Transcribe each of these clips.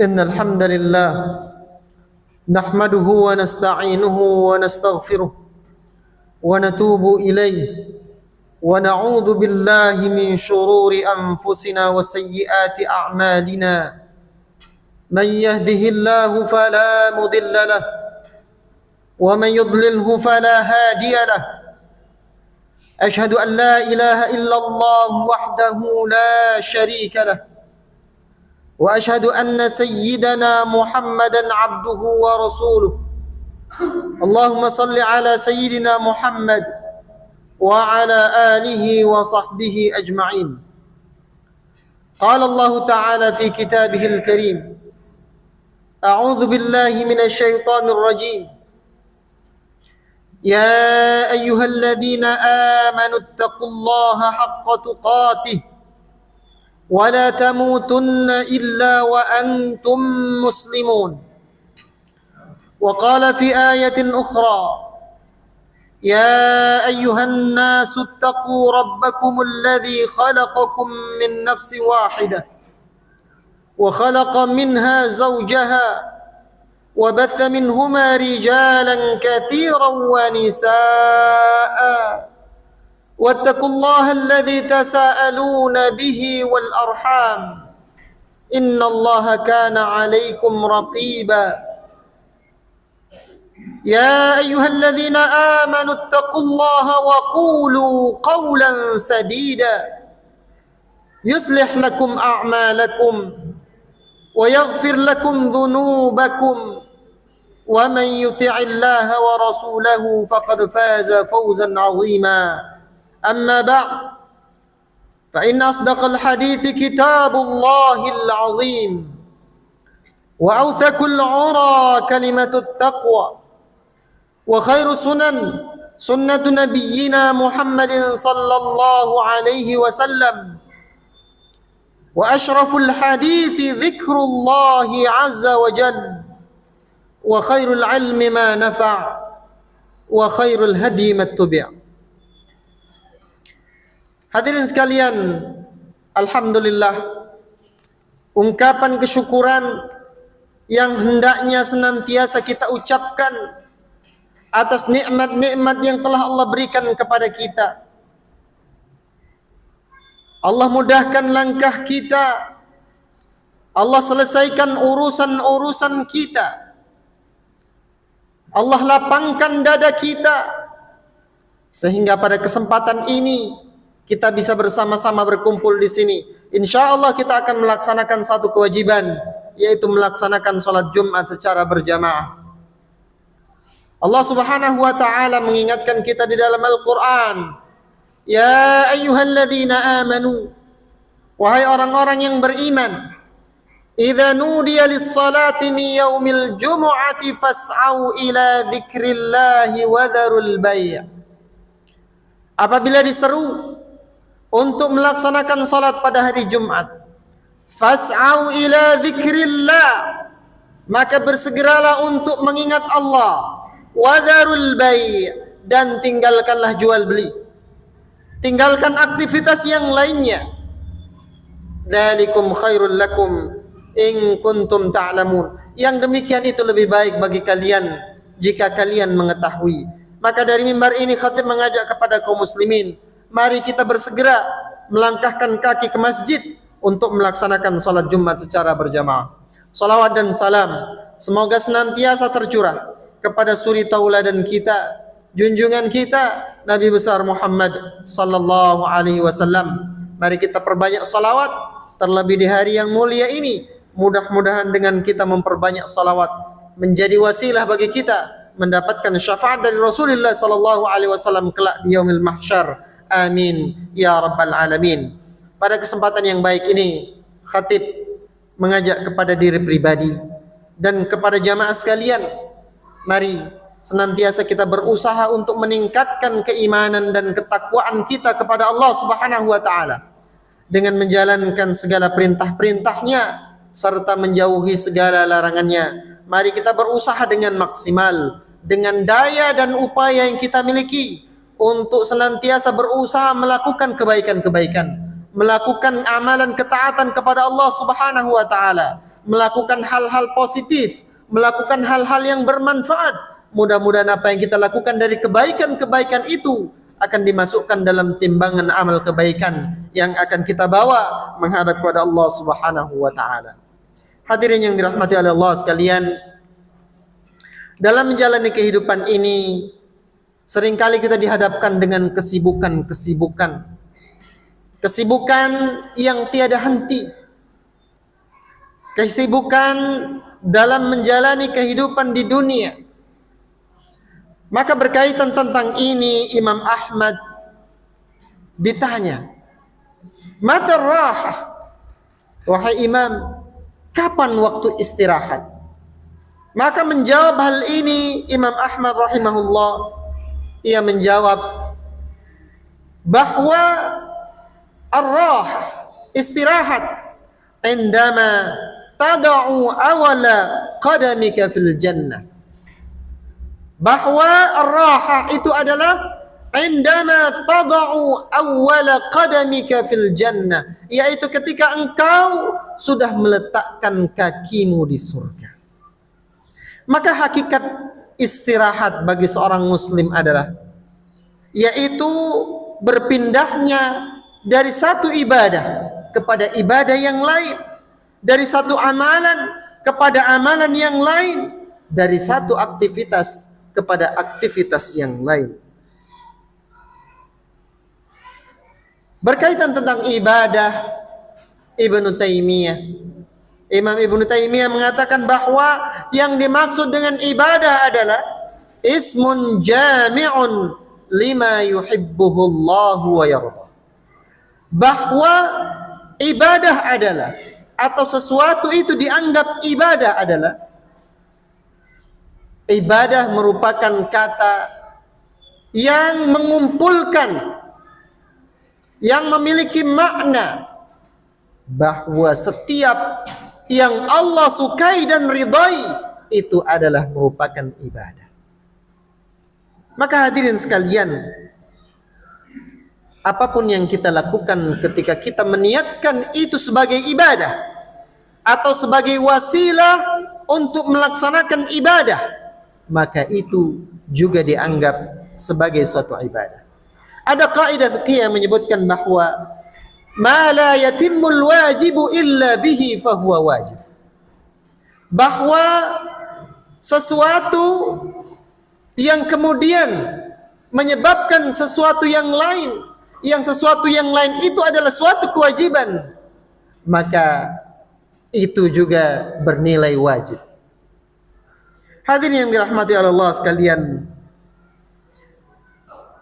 إن الحمد لله نحمده ونستعينه ونستغفره ونتوب إليه ونعوذ بالله من شرور أنفسنا وسيئات أعمالنا من يهده الله فلا مضل له ومن يضلله فلا هادي له أشهد أن لا إله إلا الله وحده لا شريك له وأشهد أن سيدنا محمدا عبده ورسوله اللهم صل على سيدنا محمد وعلى آله وصحبه أجمعين. قال الله تعالى في كتابه الكريم: أعوذ بالله من الشيطان الرجيم. يا أيها الذين آمنوا اتقوا الله حق تقاته ولا تموتن إلا وأنتم مسلمون. وقال في آية أخرى: يا أيها الناس اتقوا ربكم الذي خلقكم من نفس واحدة وخلق منها زوجها وبث منهما رجالا كثيرا ونساء واتقوا الله الذي تساءلون به والأرحام إن الله كان عليكم رقيبا. يا أيها الذين آمنوا اتقوا الله وقولوا قولا سديدا يصلح لكم أعمالكم ويغفر لكم ذنوبكم ومن يطع الله ورسوله فقد فاز فوزا عظيما. أما بعد فإن أصدق الحديث كتاب الله العظيم وأوثق العرى كلمة التقوى وخير السنن سنة نبينا محمد صلى الله عليه وسلم وأشرف الحديث ذكر الله عز وجل وخير العلم ما نفع وخير الهدي ما اتبع. Hadirin sekalian, alhamdulillah, ungkapan kesyukuran yang hendaknya senantiasa kita ucapkan atas nikmat-nikmat yang telah Allah berikan kepada kita. Allah mudahkan langkah kita, Allah selesaikan urusan-urusan kita, Allah lapangkan dada kita, sehingga pada kesempatan ini kita bisa bersama-sama berkumpul di sini. InsyaAllah kita akan melaksanakan satu kewajiban, yaitu melaksanakan salat Jumat secara berjamaah. Allah Subhanahu wa taala mengingatkan kita di dalam Al-Qur'an, ya ayyuhalladzina amanu, wahai orang-orang yang beriman, idza nudiya lis-salati min yaumil jumu'ati fas'au ila dzikrillahi wa dzarul bai'. Apabila diseru untuk melaksanakan salat pada hari Jumat, fas'au ila dzikrillah, maka bersegeralah untuk mengingat Allah, wadharul bai', dan tinggalkanlah jual beli, tinggalkan aktivitas yang lainnya. Dzalikum khairul lakum in kuntum ta'lamun. Yang demikian itu lebih baik bagi kalian jika kalian mengetahui. Maka dari mimbar ini khatib mengajak kepada kaum muslimin, mari kita bersegera melangkahkan kaki ke masjid untuk melaksanakan salat Jumat secara berjamaah. Salawat dan salam semoga senantiasa tercurah kepada suri tauladan kita, junjungan kita, Nabi besar Muhammad sallallahu alaihi wasallam. Mari kita perbanyak salawat, terlebih di hari yang mulia ini. Mudah-mudahan dengan kita memperbanyak salawat menjadi wasilah bagi kita mendapatkan syafaat dari Rasulullah sallallahu alaihi wasallam kelak di yaumil mahsyar. Amin ya rabbal alamin. Pada kesempatan yang baik ini, khatib mengajak kepada diri pribadi dan kepada jamaah sekalian, mari senantiasa kita berusaha untuk meningkatkan keimanan dan ketakwaan kita kepada Allah Subhanahu wa taala dengan menjalankan segala perintah-perintahnya serta menjauhi segala larangannya. Mari kita berusaha dengan maksimal dengan daya dan upaya yang kita miliki untuk senantiasa berusaha melakukan kebaikan-kebaikan, melakukan amalan ketaatan kepada Allah Subhanahu wa taala, melakukan hal-hal positif, melakukan hal-hal yang bermanfaat. Mudah-mudahan apa yang kita lakukan dari kebaikan-kebaikan itu akan dimasukkan dalam timbangan amal kebaikan yang akan kita bawa menghadap kepada Allah Subhanahu wa taala. Hadirin yang dirahmati oleh Allah sekalian, dalam menjalani kehidupan ini seringkali kita dihadapkan dengan kesibukan yang tiada henti, kesibukan dalam menjalani kehidupan di dunia. Maka berkaitan tentang ini Imam Ahmad ditanya, "Mata rahah?" Wahai Imam, kapan waktu istirahat? Maka menjawab hal ini Imam Ahmad rahimahullah, ia menjawab bahwa ar-rahah, istirahat, indama tada'u awala qadamika fil jannah. Bahwa ar-rahah itu adalah indama tada'u awala qadamika fil jannah, yaitu ketika engkau sudah meletakkan kakimu di surga. Maka hakikat istirahat bagi seorang muslim adalah yaitu berpindahnya dari satu ibadah kepada ibadah yang lain, dari satu amalan kepada amalan yang lain, dari satu aktivitas kepada aktivitas yang lain. Berkaitan tentang ibadah, Imam Ibnu Taimiyah mengatakan bahwa yang dimaksud dengan ibadah adalah ismun jami'un lima yuhibbuhu Allah wa yarda. Bahwa ibadah adalah, atau sesuatu itu dianggap ibadah adalah, ibadah merupakan kata yang mengumpulkan, yang memiliki makna bahwa setiap yang Allah sukai dan ridai itu adalah merupakan ibadah. Maka hadirin sekalian, apapun yang kita lakukan ketika kita meniatkan itu sebagai ibadah atau sebagai wasilah untuk melaksanakan ibadah, maka itu juga dianggap sebagai suatu ibadah. Ada kaidah fikih yang menyebutkan bahwa ma la yatimmul wajibu illa bihi fahuwa wajib. Bahwa sesuatu yang kemudian menyebabkan sesuatu yang lain, yang sesuatu yang lain itu adalah suatu kewajiban, maka itu juga bernilai wajib. Hadirin yang dirahmati Allah sekalian,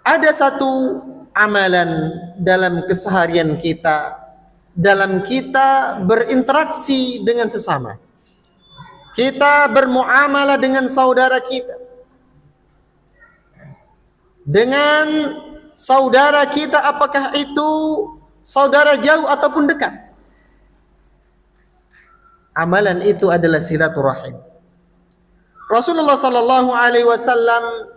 ada satu amalan dalam keseharian kita, dalam kita berinteraksi dengan sesama, kita bermuamalah dengan saudara kita, dengan saudara kita, apakah itu saudara jauh ataupun dekat. Amalan itu adalah silaturahim. Rasulullah sallallahu alaihi wasallam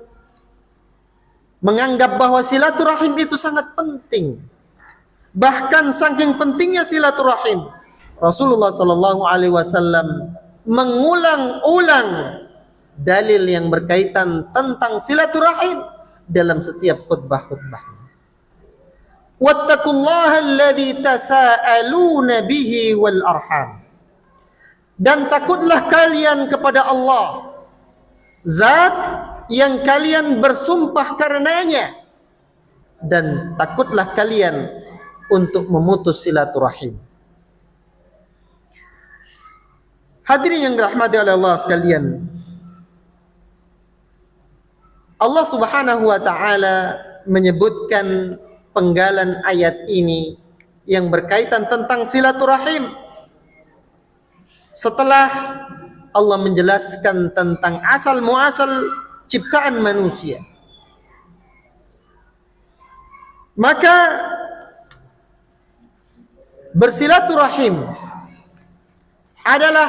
menganggap bahwa silaturahim itu sangat penting. Bahkan saking pentingnya silaturahim, Rasulullah sallallahu alaihi wasallam mengulang-ulang dalil yang berkaitan tentang silaturahim dalam setiap khutbah-khutbah. Wattaqullaha alladzi tasaaluna bihi wal arham. Dan takutlah kalian kepada Allah, zat yang kalian bersumpah karenanya, dan takutlah kalian untuk memutus silaturahim. Hadirin yang dirahmati oleh Allah sekalian, Allah Subhanahu wa taala menyebutkan penggalan ayat ini yang berkaitan tentang silaturahim setelah Allah menjelaskan tentang asal muasal ciptaan manusia. Maka bersilaturahim adalah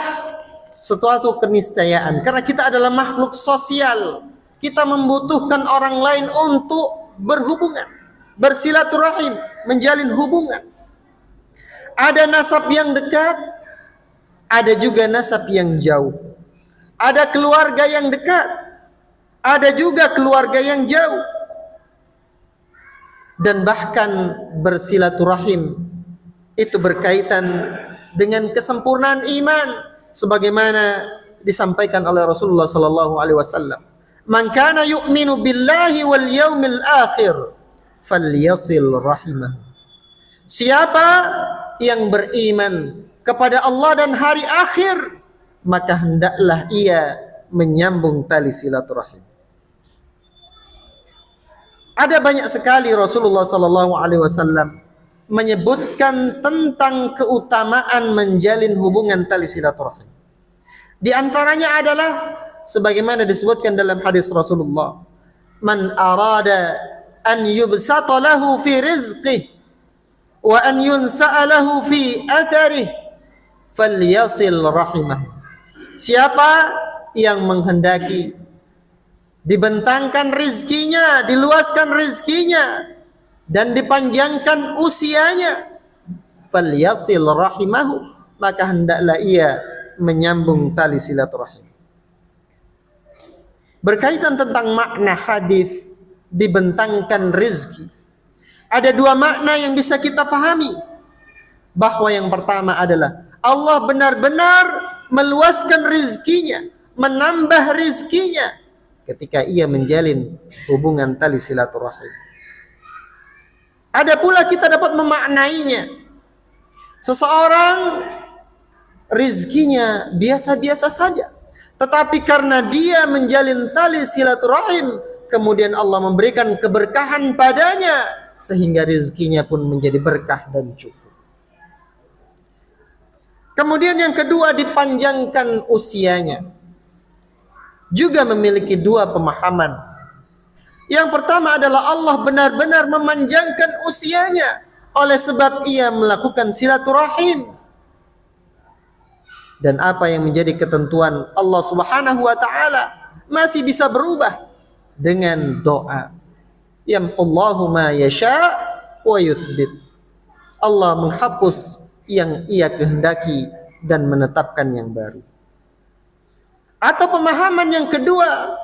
suatu keniscayaan, karena kita adalah makhluk sosial. Kita membutuhkan orang lain untuk berhubungan, bersilaturahim, menjalin hubungan. Ada nasab yang dekat, ada juga nasab yang jauh. Ada keluarga yang dekat, ada juga keluarga yang jauh. Dan bahkan bersilaturahim itu berkaitan dengan kesempurnaan iman, sebagaimana disampaikan oleh Rasulullah sallallahu alaihi wasallam, "Man kana yu'minu billahi wal yaumil akhir falyasil rahimah." Siapa yang beriman kepada Allah dan hari akhir, maka hendaklah ia menyambung tali silaturahim. Ada banyak sekali Rasulullah sallallahu alaihi wasallam menyebutkan tentang keutamaan menjalin hubungan tali silaturahim. Di antaranya adalah sebagaimana disebutkan dalam hadis Rasulullah, "Man arada an yubsata lahu fi rizqihi wa an yunsa'a lahu fi atharih falyasil rahimah." Siapa yang menghendaki dibentangkan rizkinya, diluaskan rizkinya, dan dipanjangkan usianya, falyasil rahimahu, maka hendaklah ia menyambung tali silaturahim. Berkaitan tentang makna hadis dibentangkan rizki, ada dua makna yang bisa kita pahami. Bahwa yang pertama adalah Allah benar-benar meluaskan rizkinya, menambah rizkinya ketika ia menjalin hubungan tali silaturahim. Ada pula kita dapat memaknainya, seseorang rizkinya biasa-biasa saja, tetapi karena dia menjalin tali silaturahim, kemudian Allah memberikan keberkahan padanya, sehingga rizkinya pun menjadi berkah dan cukup. Kemudian yang kedua, dipanjangkan usianya, juga memiliki dua pemahaman. Yang pertama adalah Allah benar-benar memanjangkan usianya oleh sebab ia melakukan silaturahim. Dan apa yang menjadi ketentuan Allah Subhanahu wa taala masih bisa berubah dengan doa. Yamhullahu ma yasha' wa yuthbit. Allah menghapus yang ia kehendaki dan menetapkan yang baru. Atau pemahaman yang kedua,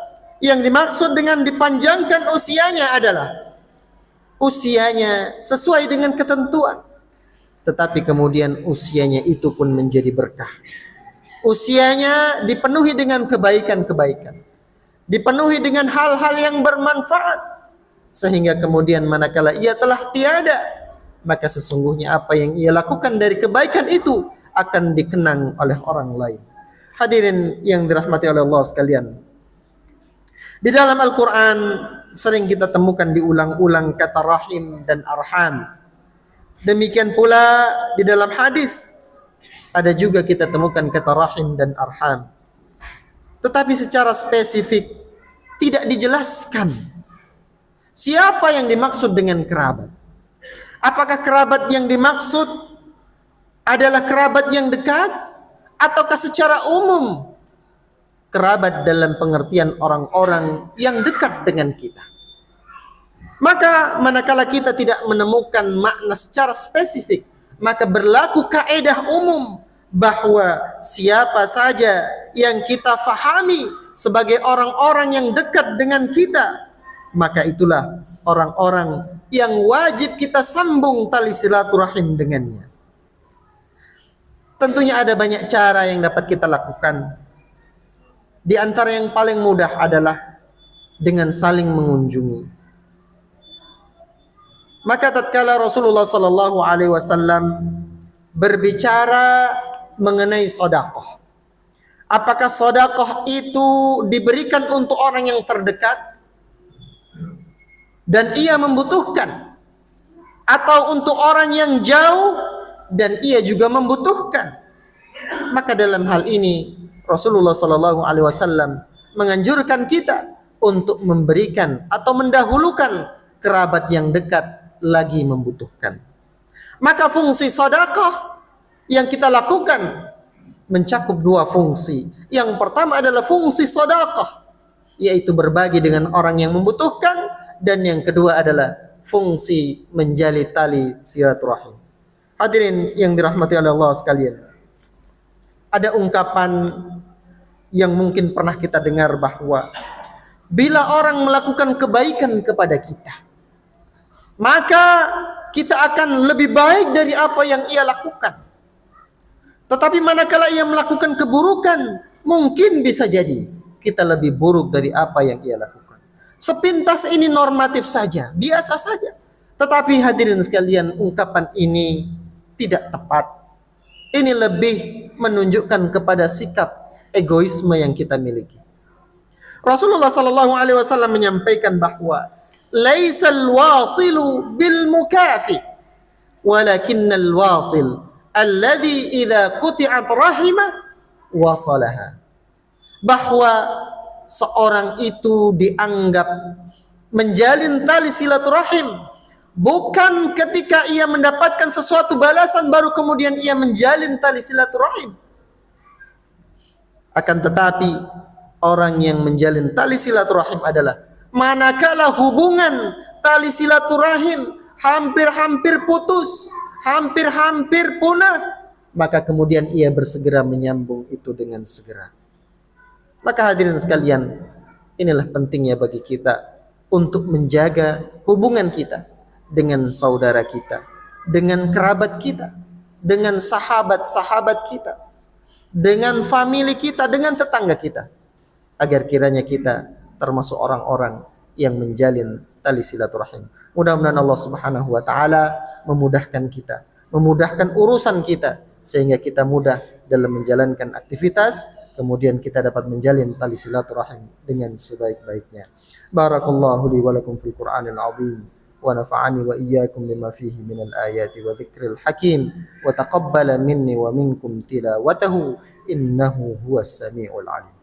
yang dimaksud dengan dipanjangkan usianya adalah usianya sesuai dengan ketentuan, tetapi kemudian usianya itu pun menjadi berkah. Usianya dipenuhi dengan kebaikan-kebaikan, dipenuhi dengan hal-hal yang bermanfaat, sehingga kemudian manakala ia telah tiada, maka sesungguhnya apa yang ia lakukan dari kebaikan itu akan dikenang oleh orang lain. Hadirin yang dirahmati oleh Allah sekalian, di dalam Al-Quran sering kita temukan diulang-ulang kata rahim dan arham. Demikian pula di dalam hadis ada juga kita temukan kata rahim dan arham, tetapi secara spesifik tidak dijelaskan siapa yang dimaksud dengan kerabat. Apakah kerabat yang dimaksud adalah kerabat yang dekat, ataukah secara umum kerabat dalam pengertian orang-orang yang dekat dengan kita? Maka manakala kita tidak menemukan makna secara spesifik, maka berlaku kaedah umum bahwa siapa saja yang kita fahami sebagai orang-orang yang dekat dengan kita, maka itulah orang-orang yang wajib kita sambung tali silaturahim dengannya. Tentunya ada banyak cara yang dapat kita lakukan. Di antara yang paling mudah adalah dengan saling mengunjungi. Maka tatkala Rasulullah sallallahu alaihi wasallam berbicara mengenai sedekah, apakah sedekah itu diberikan untuk orang yang terdekat dan ia membutuhkan, atau untuk orang yang jauh dan ia juga membutuhkan? Maka dalam hal ini Rasulullah sallallahu alaihi wasallam menganjurkan kita untuk memberikan atau mendahulukan kerabat yang dekat lagi membutuhkan. Maka fungsi sedekah yang kita lakukan mencakup dua fungsi. Yang pertama adalah fungsi sedekah, yaitu berbagi dengan orang yang membutuhkan, dan yang kedua adalah fungsi menjalin tali silaturahim. Hadirin yang dirahmati oleh Allah sekalian, ada ungkapan yang mungkin pernah kita dengar bahwa bila orang melakukan kebaikan kepada kita, maka kita akan lebih baik dari apa yang ia lakukan. Tetapi manakala ia melakukan keburukan, mungkin bisa jadi kita lebih buruk dari apa yang ia lakukan. Sepintas ini normatif saja, biasa saja. Tetapi hadirin sekalian, ungkapan ini tidak tepat. Ini lebih menunjukkan kepada sikap egoisme yang kita miliki. Rasulullah sallallahu alaihi wasallam menyampaikan bahwa laisal wasilu bil mukafi walakinnal wasil alladhi idza quti'at rahimah wasalaha. Bahwa seorang itu dianggap menjalin tali silaturahim bukan ketika ia mendapatkan sesuatu balasan baru kemudian ia menjalin tali silaturahim. Akan tetapi orang yang menjalin tali silaturahim adalah manakala hubungan tali silaturahim hampir-hampir putus, hampir-hampir punah, maka kemudian ia bersegera menyambung itu dengan segera. Maka hadirin sekalian, inilah pentingnya bagi kita untuk menjaga hubungan kita dengan saudara kita, dengan kerabat kita, dengan sahabat-sahabat kita, dengan famili kita, dengan tetangga kita, agar kiranya kita termasuk orang-orang yang menjalin tali silaturahim. Mudah-mudahan Allah Subhanahu wa taala memudahkan kita, memudahkan urusan kita sehingga kita mudah dalam menjalankan aktivitas, kemudian kita dapat menjalin tali silaturahim dengan sebaik-baiknya. Barakallahu li wa lakum fil Qur'anil azim wa nafa'ani wa iyyakum bima fihi minal ayati wa dzikril hakim wa taqabbala minni wa minkum tilawatahu innahu huwas samiul alim.